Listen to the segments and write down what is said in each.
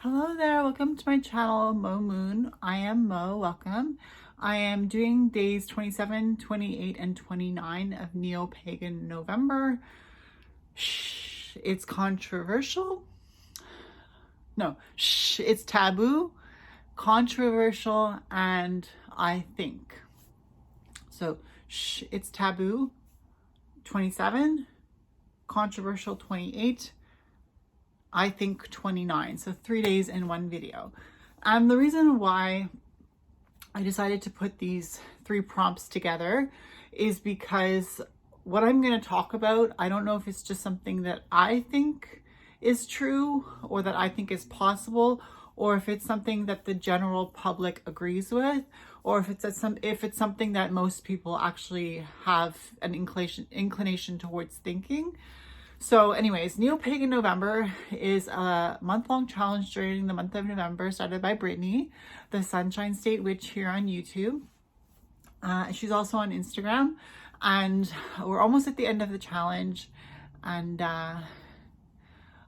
Hello there, welcome to my channel, Mo Moon. I am Mo, welcome. I am doing days 27, 28, and 29 of Neo-Pagan November. Shh, it's controversial. No, shh, it's taboo, controversial, and I think. So, shh, it's taboo, 27, controversial, 28, I think 29. So 3 days in one video. And the reason why I decided to put these 3 prompts together is because what I'm going to talk about, I don't know if it's just something that I think is true or that I think is possible, or if it's something that the general public agrees with, or if it's something that most people actually have an inclination towards thinking. So anyways, Neo-Pagan November is a month-long challenge during the month of November started by Brittany, the Sunshine State Witch, here on YouTube. She's also on Instagram, and we're almost at the end of the challenge. And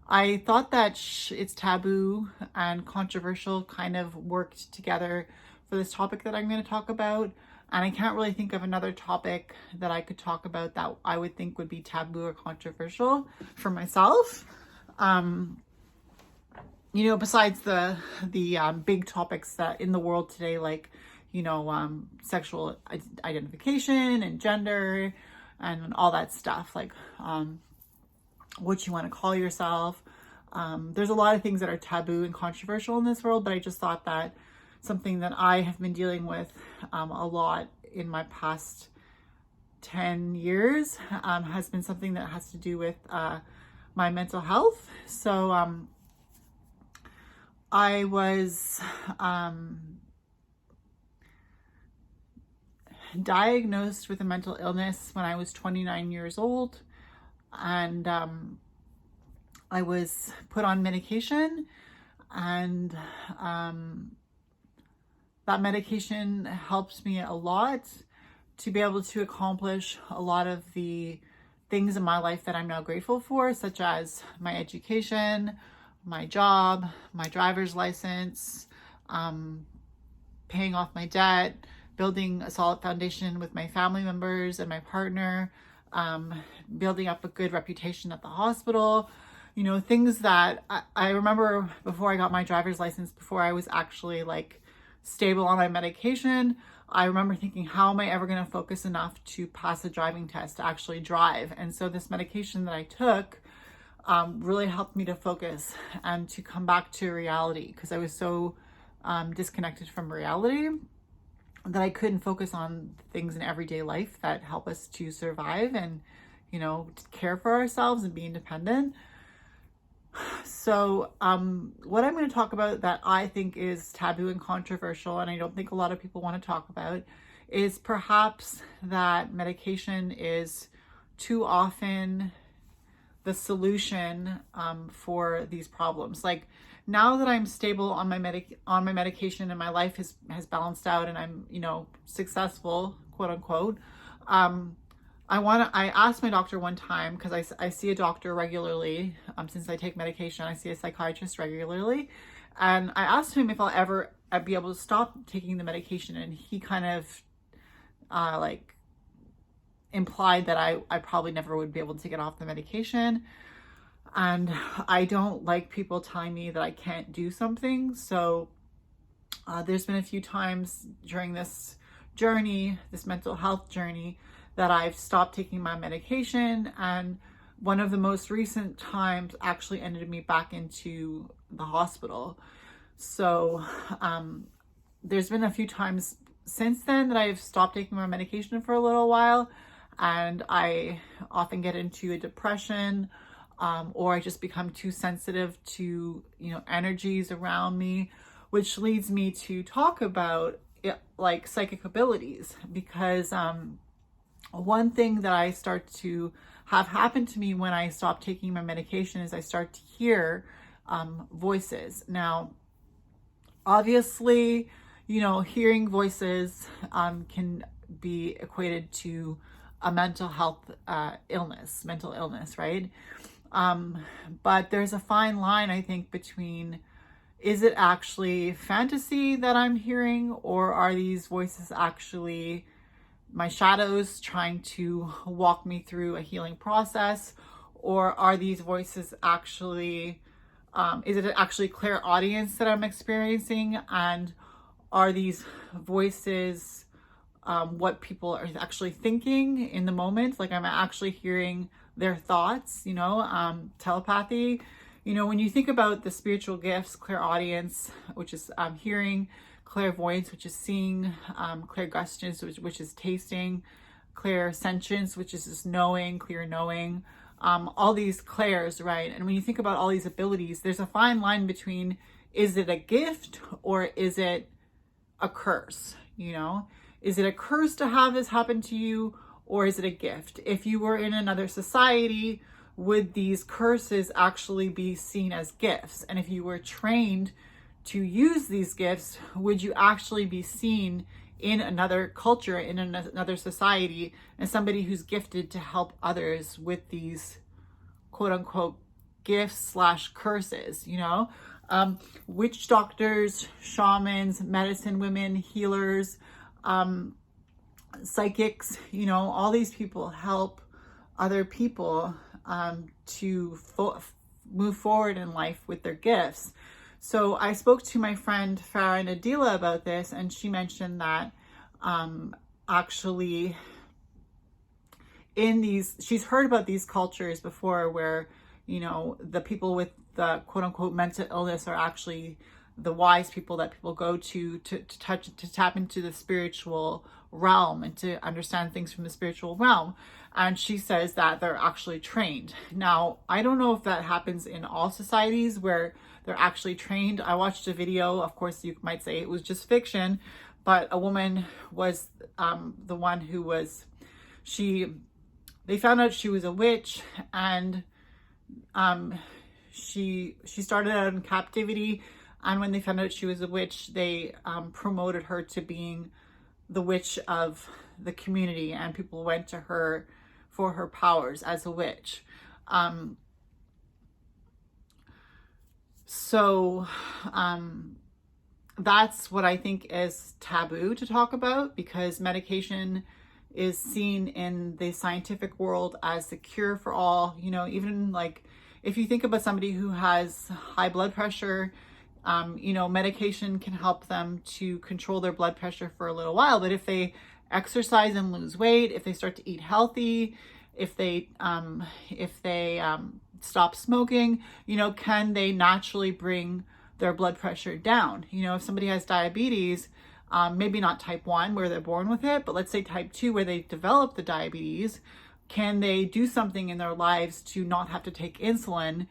I thought that it's taboo and controversial kind of worked together for this topic that I'm going to talk about. And I can't really think of another topic that I could talk about that I would think would be taboo or controversial for myself. Besides the big topics that in the world today, like, sexual identification and gender and all that stuff, like what you want to call yourself. There's a lot of things that are taboo and controversial in this world, but I just thought that something that I have been dealing with a lot in my past 10 years has been something that has to do with my mental health. So I was diagnosed with a mental illness when I was 29 years old, and I was put on medication, and that medication helped me a lot to be able to accomplish a lot of the things in my life that I'm now grateful for, such as my education, my job, my driver's license, paying off my debt, building a solid foundation with my family members and my partner, building up a good reputation at the hospital. Things that I remember before I got my driver's license, before I was actually like stable on my medication, I remember thinking, how am I ever going to focus enough to pass a driving test, to actually drive? And so this medication that I took really helped me to focus and to come back to reality, because I was so disconnected from reality that I couldn't focus on things in everyday life that help us to survive and, to care for ourselves and be independent. So what I'm going to talk about that I think is taboo and controversial, and I don't think a lot of people want to talk about, is perhaps that medication is too often the solution for these problems. Like, now that I'm stable on my medication and my life has balanced out and I'm, successful, quote unquote, I asked my doctor one time, because I see a doctor regularly, since I take medication, I see a psychiatrist regularly. And I asked him if I'd be able to stop taking the medication. And he kind of implied that I probably never would be able to get off the medication. And I don't like people telling me that I can't do something. So there's been a few times during this journey, this mental health journey, that I've stopped taking my medication, and one of the most recent times actually ended me back into the hospital. So there's been a few times since then that I've stopped taking my medication for a little while, and I often get into a depression, or I just become too sensitive to energies around me, which leads me to talk about like psychic abilities, because one thing that I start to have happen to me when I stop taking my medication is I start to hear voices. Now, obviously, hearing voices can be equated to a mental illness, right? But there's a fine line, I think, between is it actually fantasy that I'm hearing, or are these voices actually my shadows trying to walk me through a healing process? Or are these voices actually, is it actually clairaudience that I'm experiencing? And are these voices what people are actually thinking in the moment? Like, I'm actually hearing their thoughts, telepathy. When you think about the spiritual gifts, clairaudience, which is hearing, clairvoyance, which is seeing, clairgustance, which is tasting, clairsentience, which is just knowing, clear knowing, all these clairs, right? And when you think about all these abilities, there's a fine line between, is it a gift or is it a curse? Is it a curse to have this happen to you, or is it a gift? If you were in another society, would these curses actually be seen as gifts? And if you were trained to use these gifts, would you actually be seen in another culture, in another society, as somebody who's gifted to help others with these quote unquote gifts / curses? Witch doctors, shamans, medicine women, healers, psychics, all these people help other people to move forward in life with their gifts. So I spoke to my friend Farah Nadila about this, and she mentioned that actually she's heard about these cultures before where, the people with the quote unquote mental illness are actually the wise people that people go to tap into the spiritual realm and to understand things from the spiritual realm. And she says that they're actually trained. Now, I don't know if that happens in all societies where they're actually trained. I watched a video, of course, you might say it was just fiction, but a woman was the one who was, they found out she was a witch, and she started out in captivity. And when they found out she was a witch, they promoted her to being the witch of the community, and people went to her for her powers as a witch. So that's what I think is taboo to talk about, because medication is seen in the scientific world as the cure for all. Even like if you think about somebody who has high blood pressure, medication can help them to control their blood pressure for a little while. But if they exercise and lose weight, if they start to eat healthy, if they stop smoking, can they naturally bring their blood pressure down? If somebody has diabetes, maybe not type 1 where they're born with it, but let's say type 2 where they develop the diabetes, can they do something in their lives to not have to take insulin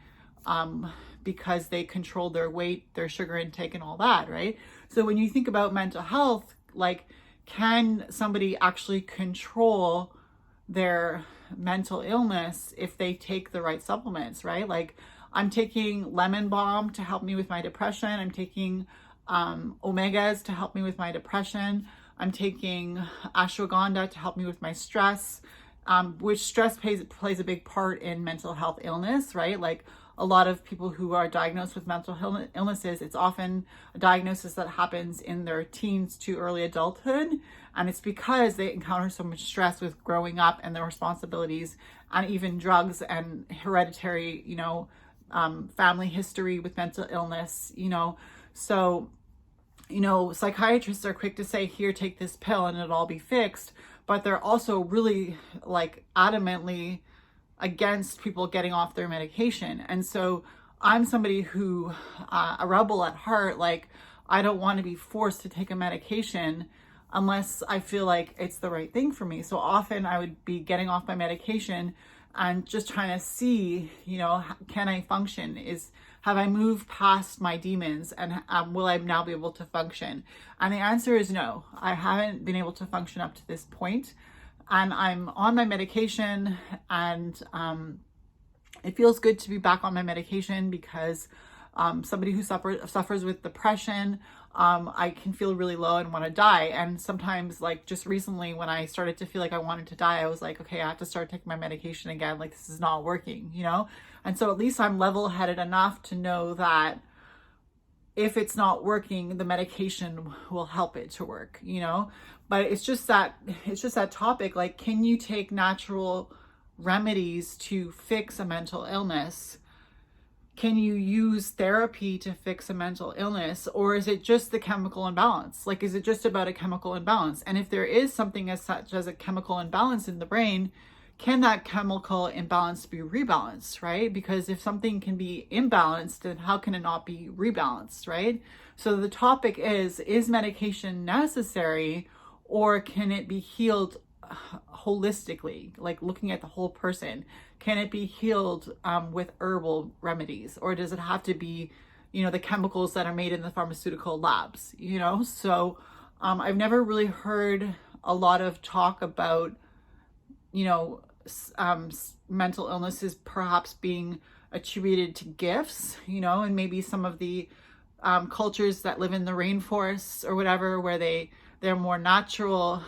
because they control their weight, their sugar intake, and all that, right? So when you think about mental health, like, can somebody actually control their mental illness if they take the right supplements, right? Like, I'm taking lemon balm to help me with my depression. I'm taking omegas to help me with my depression. I'm taking ashwagandha to help me with my stress, which stress plays a big part in mental health illness, right? Like, a lot of people who are diagnosed with mental illnesses, it's often a diagnosis that happens in their teens to early adulthood. And it's because they encounter so much stress with growing up and their responsibilities, and even drugs and hereditary, family history with mental illness, So, psychiatrists are quick to say, here, take this pill and it'll all be fixed. But they're also really adamantly against people getting off their medication. And so I'm somebody who, a rebel at heart, I don't want to be forced to take a medication unless I feel like it's the right thing for me. So often I would be getting off my medication and just trying to see, can I function? Have I moved past my demons, and will I now be able to function? And the answer is no. I haven't been able to function up to this point. And I'm on my medication, and it feels good to be back on my medication because somebody who suffers with depression, I can feel really low and want to die. And sometimes, just recently when I started to feel like I wanted to die, I was like, okay, I have to start taking my medication again. This is not working, And so at least I'm level-headed enough to know that if it's not working, the medication will help it to work, you know? But it's just that topic, like, can you take natural remedies to fix a mental illness? Can you use therapy to fix a mental illness? Or is it just the chemical imbalance? Like, is it just about a chemical imbalance? And if there is something as such as a chemical imbalance in the brain, can that chemical imbalance be rebalanced, right? Because if something can be imbalanced, then how can it not be rebalanced, right? So the topic is medication necessary, or can it be healed holistically, like looking at the whole person? Can it be healed with herbal remedies, or does it have to be, you know, the chemicals that are made in the pharmaceutical labs, you know? So I've never really heard a lot of talk about, you know, mental illnesses perhaps being attributed to gifts, you know, and maybe some of the cultures that live in the rainforests or whatever, where they're more natural.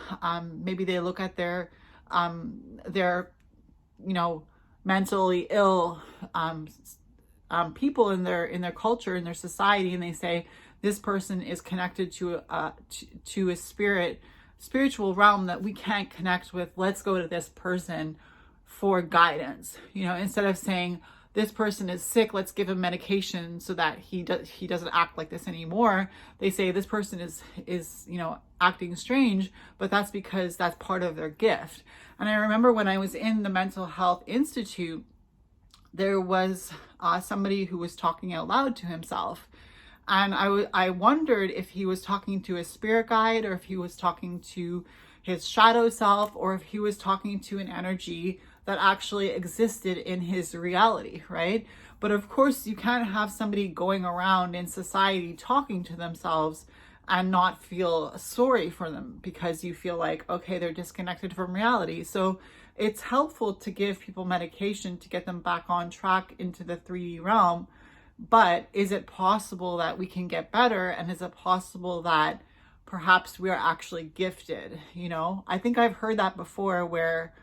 Maybe they look at their you know, mentally ill people in their culture, in their society, and they say this person is connected to a spiritual realm that we can't connect with. Let's go to this person for guidance, you know, instead of saying this person is sick, let's give him medication so that he doesn't act like this anymore. They say this person is you know, acting strange, but that's because that's part of their gift. And I remember when I was in the Mental Health Institute, there was somebody who was talking out loud to himself. And I wondered if he was talking to a spirit guide, or if he was talking to his shadow self, or if he was talking to an energy that actually existed in his reality, right? But of course, you can't have somebody going around in society talking to themselves and not feel sorry for them, because you feel like, okay, they're disconnected from reality. So it's helpful to give people medication to get them back on track into the 3D realm. But is it possible that we can get better? And is it possible that perhaps we are actually gifted? You know, I think I've heard that before, where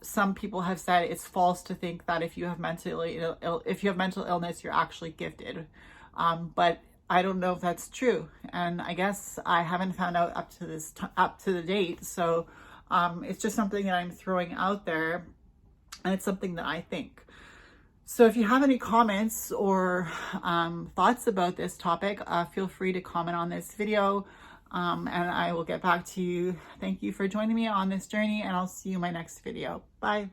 some people have said it's false to think that if you have mental illness, you're actually gifted. But I don't know if that's true, and I guess I haven't found out up to the date. So it's just something that I'm throwing out there, and it's something that I think. So if you have any comments or thoughts about this topic, feel free to comment on this video, and I will get back to you. Thank you for joining me on this journey, and I'll see you in my next video. Bye.